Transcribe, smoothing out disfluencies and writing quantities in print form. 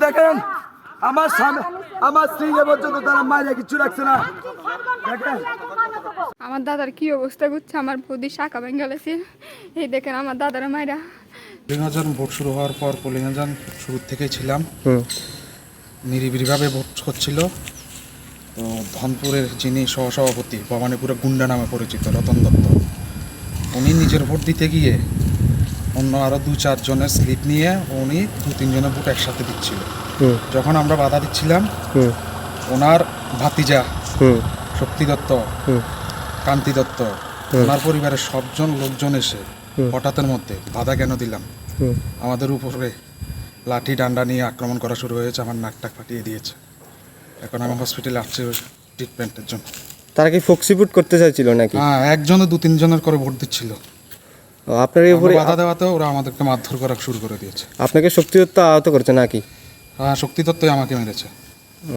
দেখেন আমার স্বামী আমার স্ত্রীকে পর্যন্ত তারা মাইরে কিছু রাখছে না। দেখেন আমার দাদার কি অবস্থা করছে, আমার বৌদি শাখা বেঙ্গালেছে। এই দেখেন আমার দাদার মায়েরা। পোলিং এজেন্ট ভোট শুরু হওয়ার পর পোলিং এজেন্ট শুরু থেকেই ছিলাম। নিরিবিলিভাবে ভোট হচ্ছিল। তো ধনপুরের যিনি সহসভাপতি ভবানীপুরে গুন্ডা নামে পরিচিত রতন দত্ত, উনি নিজের ভোট দিতে গিয়ে অন্য আরও 2-4 জনের স্লিপ নিয়ে উনি 2-3 জনের ভোট একসাথে দিচ্ছিল। যখন আমরা বাধা দিচ্ছিলাম, ওনার ভাতিজা শক্তি দত্ত, কান্তি দত্ত, ওনার পরিবারের সবজন লোকজন এসে হঠাৎের মধ্যে বাধা কেন দিলাম, আমাদের উপরে লাঠি ডান্ডা নিয়ে আক্রমণ করা শুরু হয়েছে। আমার নাক টাক ফাটিয়ে দিয়েছে। এখন আমি হসপিটালে আসছি ট্রিটমেন্টের জন্য। তারা কি ফক্সিপুট করতে চাইছিল নাকি? হ্যাঁ, একজনে 2-3 জনের করে ভোট দিচ্ছিল। আপনার এই উপরে বাধা দেওয়াতে ওরা আমাদেরকে মারধর করা শুরু করে দিয়েছে। আপনাকে শক্তিদত্ত আহত করছে নাকি? হ্যাঁ, শক্তি দত্তই আমাকে মেরেছে।